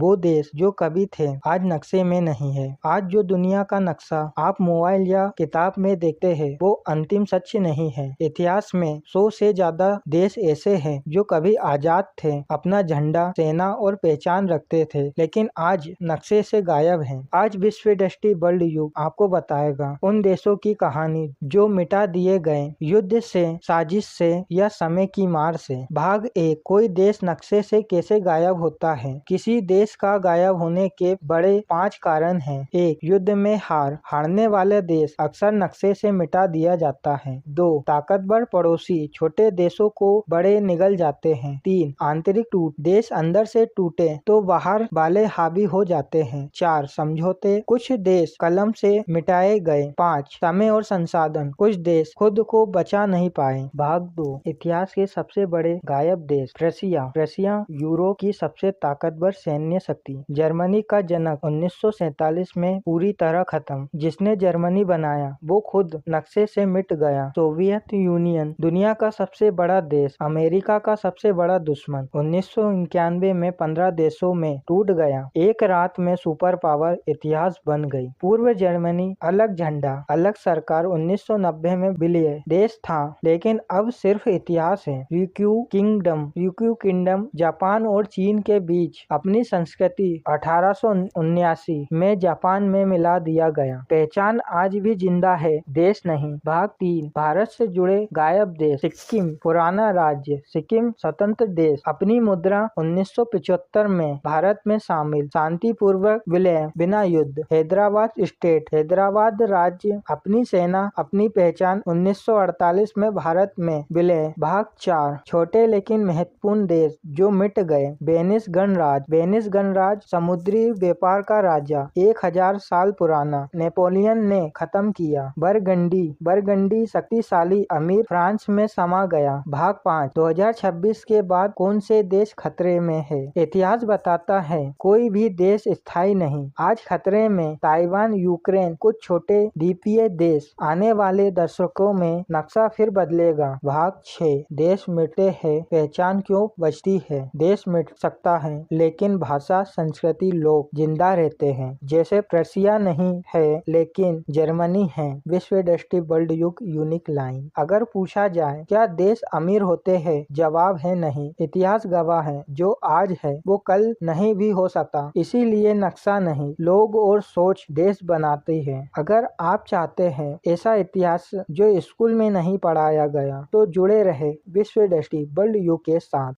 वो देश जो कभी थे आज नक्शे में नहीं है। आज जो दुनिया का नक्शा आप मोबाइल या किताब में देखते हैं वो अंतिम सच नहीं है। इतिहास में 100 से ज्यादा देश ऐसे हैं जो कभी आजाद थे, अपना झंडा, सेना और पहचान रखते थे, लेकिन आज नक्शे से गायब हैं। आज विश्व दृष्टि वर्ल्ड युग आपको बताएगा उन देशों की कहानी जो मिटा दिए गए युद्ध से, साजिश से या समय की मार से। भाग 1, कोई देश नक्शे से कैसे गायब होता है। किसी देश का गायब होने के बड़े 5 कारण हैं। 1, युद्ध में हारने वाले देश अक्सर नक्शे से मिटा दिया जाता है। 2, ताकतवर पड़ोसी छोटे देशों को बड़े निगल जाते हैं। 3, आंतरिक टूट, देश अंदर से टूटे तो बाहर वाले हावी हो जाते हैं। 4, समझौते, कुछ देश कलम से मिटाए गए। 5, समय और संसाधन, कुछ देश खुद को बचा नहीं पाए। भाग 2, इतिहास के सबसे बड़े गायब देश। रशिया यूरोप की सबसे ताकतवर सैन्य शक्ति। जर्मनी का जनक 1947 में पूरी तरह खत्म। जिसने जर्मनी बनाया वो खुद नक्शे से मिट गया। सोवियत यूनियन दुनिया का सबसे बड़ा देश, अमेरिका का सबसे बड़ा दुश्मन। 1991 में 15 देशों में टूट गया। एक रात में सुपर पावर इतिहास बन गई। पूर्व जर्मनी, अलग झंडा, अलग सरकार। 1990 में विलय देश था, लेकिन अब सिर्फ इतिहास है। यूक्यू किंगडम जापान और चीन के बीच अपनी संस्कृति 1879 में जापान में मिला दिया गया। पहचान आज भी जिंदा है, देश नहीं। भाग 3, भारत से जुड़े गायब देश। सिक्किम, पुराना राज्य। सिक्किम स्वतंत्र देश, अपनी मुद्रा 1975 में भारत में शामिल। शांतिपूर्वक विलय, बिना युद्ध। हैदराबाद राज्य, अपनी सेना, अपनी पहचान। 1948 में भारत में विलय। भाग 4, छोटे लेकिन महत्वपूर्ण देश जो मिट गए। वेनिस गणराज्य, समुद्री व्यापार का राजा, 1000 साल पुराना, नेपोलियन ने खत्म किया। बरगंडी शक्तिशाली अमीर, फ्रांस में समा गया। भाग 5, 2026 के बाद कौन से देश खतरे में है। इतिहास बताता है कोई भी देश स्थायी नहीं। आज खतरे में ताइवान, यूक्रेन, कुछ छोटे द्वीपीय देश। आने वाले दशकों में नक्शा फिर बदलेगा। भाग 6, देश मिटे हैं, पहचान क्यों बचती है। देश मिट सकता है लेकिन भाषा, संस्कृति, लोग जिंदा रहते हैं। जैसे रशिया नहीं है लेकिन जर्मनी है। विश्व दृष्टि वर्ल्ड युग यूनिक लाइन। अगर पूछा जाए क्या देश अमीर होते हैं, जवाब है नहीं। इतिहास गवाह है जो आज है वो कल नहीं भी हो सकता। इसीलिए नक्शा नहीं, लोग और सोच देश बनाती है। अगर आप चाहते हैं ऐसा इतिहास जो स्कूल में नहीं पढ़ाया गया तो जुड़े रहे विश्व दृष्टि वर्ल्ड युग के साथ।